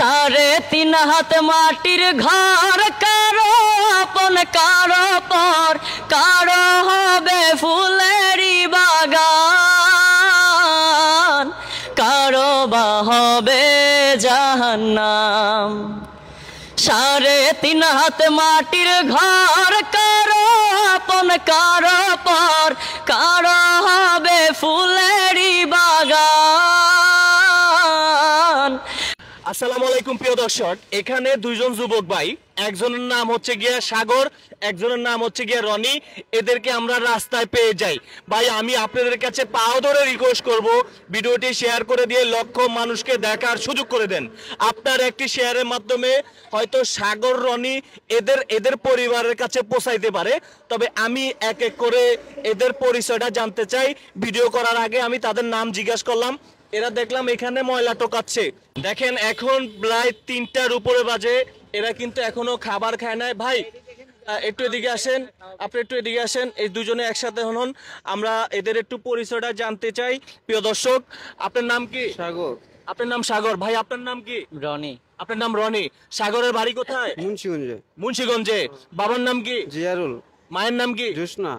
3.5 মাটির ঘর, কারো আপন কারো পর, কারো হবে ফুলেরই বাগান, কারো বা হবে জাহান্নাম। 3.5 মাটির ঘর, কারো আপন কারো পর, কারো হবে ফুলেরই বাগান। আসসালামু আলাইকুম প্রিয় দর্শক, এখানে দুইজন যুবক ভাই, একজনের নাম হচ্ছে গিয়া সাগর, একজনের নাম হচ্ছে গিয়া রনি। এদেরকে আমরা রাস্তায় পেয়ে যাই। ভাই আমি আপনাদের কাছে পাও ধরে রিকোয়েস্ট করব, ভিডিওটি শেয়ার করে দিয়ে লক্ষ মানুষকে দেখার সুযোগ করে দেন। আপনার একটি শেয়ারের মাধ্যমে হয়তো সাগর রনি এদের পরিবারের কাছে পৌঁছাইতে পারে। তবে আমি এক এক করে এদের পরিচয়টা জানতে চাই। ভিডিও করার আগে আমি তাদের নাম জিজ্ঞাসা করলাম। এরা দেখলাম এখানে ময়লা টোকাচ্ছে। দেখেন এখন প্রায় 3টার উপরে বাজে, এরা কিন্তু এখনো খাবার খায় নাই। ভাই একটু এদিকে আসেন, আপনি একটু এদিকে আসেন, এই দুজনে একসাথে হন, আমরা এদের একটু পরিচয়টা জানতে চাই। প্রিয় দর্শক, আপনার নাম কি? সাগর। আপনার নাম সাগর। ভাই আপনার নাম কি? রনি। আপনার নাম রনি। সাগরের বাড়ি কোথায়? মুন্সিগঞ্জে। মুন্সিগঞ্জে। বাবার নাম কি? জিয়ারুল। মায়ের নাম কি? জোসনা।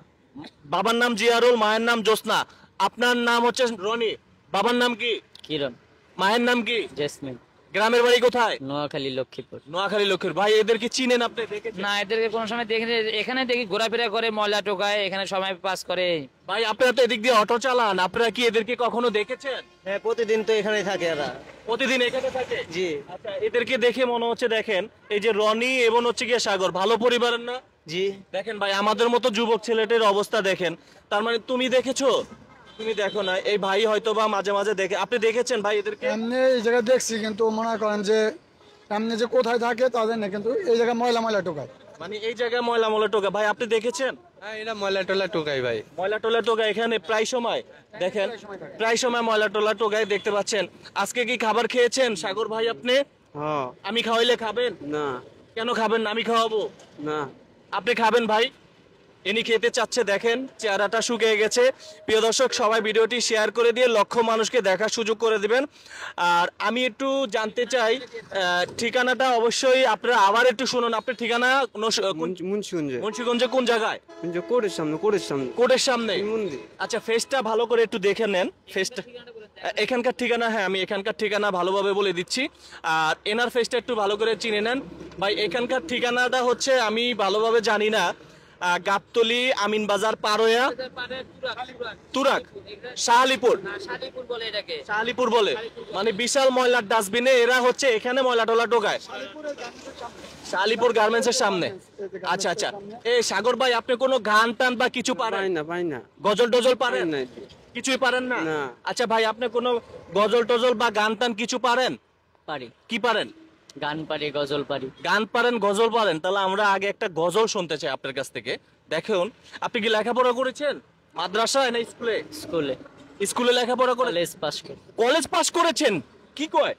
বাবার নাম জিয়ারুল, মায়ের নাম জোসনা। আপনার নাম হচ্ছে রনি, বাবার নাম কি? কিরণ। মায়ের নাম কি? জেসমিন। গ্রামের বাড়ি কোথায়? নোয়াখালী, লক্ষ্মীপুর। নোয়াখালী লক্ষ্মীপুর। ভাই এদেরকে চিনেন আপনি? দেখেছেন? না, এদেরকে কোনো সময় দেখিনি। এখানে দেখি ঘোরাফেরা করে, ময়লা টোকায়, এখানে সময় পাস করে। ভাই আপনারা তো এদিক দিয়ে অটো চালান, আপনারা কি এদেরকে কখনো দেখেছেন? হ্যাঁ, প্রতিদিন তো এখানেই থাকে এরা। প্রতিদিন এখানে থাকে? জি। আচ্ছা, এদেরকে দেখে মনে হচ্ছে, দেখেন এই যে রনি এবং হচ্ছে গিয়ে সাগর, ভালো পরিবারের না? জি। দেখেন ভাই আমাদের মতো যুবক ছেলেটির অবস্থা দেখেন। তার মানে তুমি দেখেছো? তুমি দেখো না, এই ভাই হয়তো বা মাঝে মাঝে দেখে। আপনি দেখেছেন ভাই এদেরকে? এমনি এই জায়গায় দেখছি, কিন্তু মনে করেন যে এমনি যে কোথায় থাকে তাদের না, কিন্তু এই জায়গায় ময়লা ময়লা টোকায়। মানে এই জায়গায় ময়লা ময়লা টোকা। ভাই আপনি দেখেছেন? হ্যাঁ, এটা ময়লা টলা টোকাই ভাই। ময়লা টোলা টোকা এখানে প্রায় সময় দেখেন, প্রায় সময় ময়লা টোলা টোকায় দেখতে পাচ্ছেন। আজকে কি খাবার খেয়েছেন সাগর ভাই আপনি? হ্যাঁ। আমি খাওয়াইলে খাবেন? না। কেন খাবেন না? আমি খাওয়াবো। না। আপনি খাবেন ভাই? ইনি খেতে চাচ্ছে, দেখেন চেহারাটা শুকিয়ে গেছে। প্রিয় দর্শক, সবাই ভিডিওটি শেয়ার করে দিয়ে লক্ষ মানুষকে দেখার সুযোগ করে দিবেন। আর আমি একটু জানতে চাই ঠিকানাটা অবশ্যই আপনারা আবার একটু শুনুন। আপনার ঠিকানা? মুন্সিগঞ্জে। মুন্সিগঞ্জে কোন জায়গায়? কোর্টের সামনে। কোর্টের সামনে। কোর্টের সামনে। মন্দির। আচ্ছা, ফেসটা ভালো করে একটু দেখে নেন। ফেসটা এখানকার ঠিকানা? হ্যাঁ, আমি এখানকার ঠিকানা ভালোভাবে বলে দিচ্ছি, আর এনার ফেসটা একটু ভালো করে চিনে নেন। ভাই এখানকার ঠিকানাটা হচ্ছে, আমি ভালোভাবে জানি না, গাবতলী, আমিন বাজার, পারোয়া, তুরাক, শাহালিপুর। শাহালিপুর বলে, মানে বিশাল ময়লার ডাস্টবিনে এরা হচ্ছে এখানে ময়লা টোলা টোকায়। শাহালিপুর গার্মেন্টসের সামনে। আচ্ছা আচ্ছা। এই সাগর ভাই আপনি কোনো গান টান বা কিছু পারেন? পাই না। গজল টজল পারেন? কিছুই পারেন না? আচ্ছা ভাই আপনি কোনো গজল টজল বা গান টান কিছু পারেন? পারি। কি পারেন? গান পারি, গজল পারি। গান পারেন, গজল পারেন? তাহলে আমরা আগে একটা গজল শুনতে চাই আপনার কাছ থেকে। দেখুন, আপনি কি লেখাপড়া করেছেন মাদ্রাসায় না স্কুলে? স্কুলে। স্কুলে লেখাপড়া করে? কলেজ পাস করি। কলেজ পাস করেছেন? কি কয়,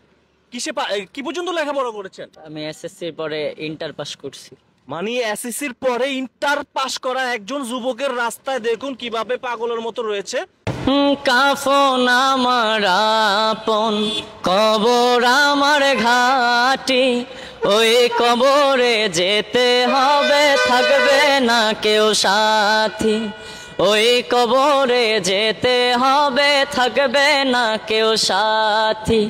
কিসে কি পর্যন্ত লেখাপড়া করেছেন? আমি এসএসসি পরে ইন্টার পাস করছি। মানে এসএসসির পরে ইন্টার পাস করা একজন যুবকের রাস্তায় দেখুন কিভাবে পাগলের মতো রয়েছে। কাফন আমার আপন, কবর আমার ঘাটি, ওই কবরে যেতে হবে, থাকবে না কেউ সাথী। ওই কবরে যেতে হবে, থাকবে না কেউ সাথী।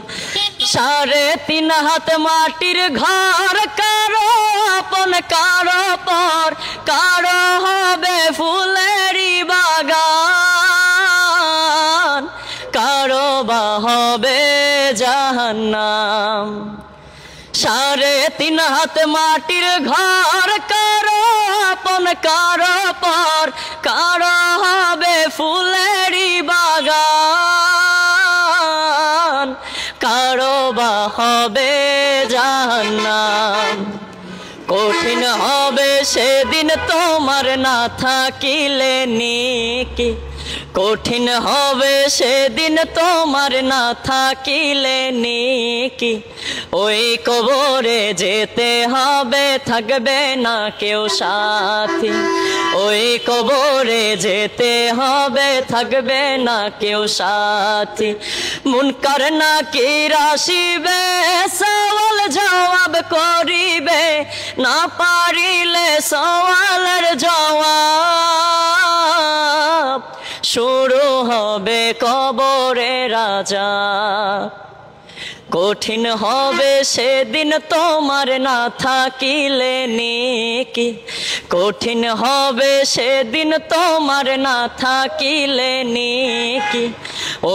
3.5 মাটির ঘর, কারো আপন কারো পর, কারো হবে ফুলেরই বাগান, কারো বা হবে জাহান্নাম। 3.5 মাটির ঘর, কারো আপন কারো পর, কারো হবে ফুলেরই বাগান, কারো বা হবে জাহান্নাম। কঠিন হবে সেদিন তোমার না থাকিলে নেকি, কঠিন হবে সেদিন তোমার না থাকিলে নেকি। ওই কবরে যেতে হবে, থাকবে না কেউ সাথী। ওই কবরে যেতে হবে, থাকবে না কেউ সাথী। মুনকার নাকির আসিবে, সওয়াল করিবে, না পারিলে সওয়ালের জবাব, শুরু হবে কবরের আযাব। কঠিন হবে সেদিন তোমার না থাকিলে নেকি, কঠিন হবে সেদিন তোমার না থাকিলে নেকি।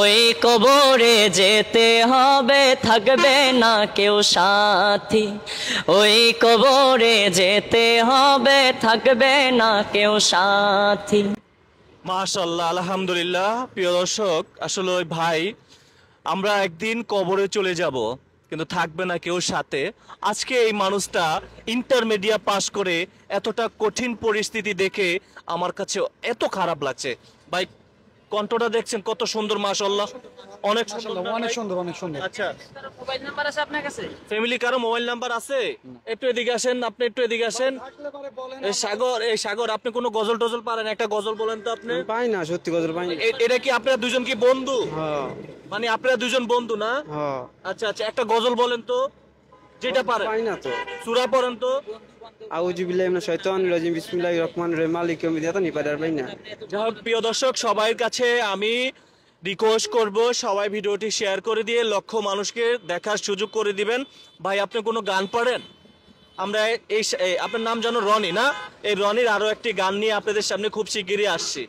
ওই কবরে যেতে হবে, থাকবে না কেউ সাথী, ওই কবরে যেতে হবে, থাকবে না কেউ সাথী। মাশাআল্লাহ, আলহামদুলিল্লাহ। প্রিয় দর্শক, আসলে ওই ভাই, আমরা একদিন কবরে চলে যাব, কিন্তু থাকবে না কেউ সাথে। আজকে এই মানুষটা ইন্টারমিডিয়া পাস করে এতটা কঠিন পরিস্থিতি দেখে আমার কাছে এত খারাপ লাগছে। ভাই, কণ্ঠটা দেখছেন কত সুন্দর, মাশাআল্লাহ, অনেক সুন্দর, অনেক সুন্দর, অনেক সুন্দর। আচ্ছা, মোবাইল নাম্বার আছে আপনার কাছে? ফ্যামিলি কারো মোবাইল নাম্বার আছে? একটু এদিকে আসেন, আপনি একটু এদিকে আসেন। এই সাগর, আপনি কোনো গজল টজল পারেন? একটা গজল বলেন তো আপনি। পাই না, সত্যি গজল পাই না। এটা কি আপনারা দুজন কি বন্ধু? হ্যাঁ মানে আপনারা দুজন বন্ধু না? হ্যাঁ। আচ্ছা আচ্ছা, একটা গজল বলেন তো, যেটা পারেন। পাই না তো। সূরা পড়েন তো। আউযু বিল্লাহি মিনাশ শাইতানির রাজিম, বিসমিল্লাহির রহমানির রহিম, মালিকি ইয়াউমিদ্দিন। এটা নি পাই না। যাই হোক, প্রিয় দর্শক, সবার কাছে আমি রিকোয়েস্ট করব, সবাই ভিডিওটি শেয়ার করে দিয়ে লক্ষ মানুষকে দেখার সুযোগ করে দিবেন। ভাই, আপনি কোনো গান পারেন? আমরা আপনার নাম জানো রনি না? এই রনির আরো একটি গান নিয়ে আপনাদের সামনে খুব শিগগিরই আসছি।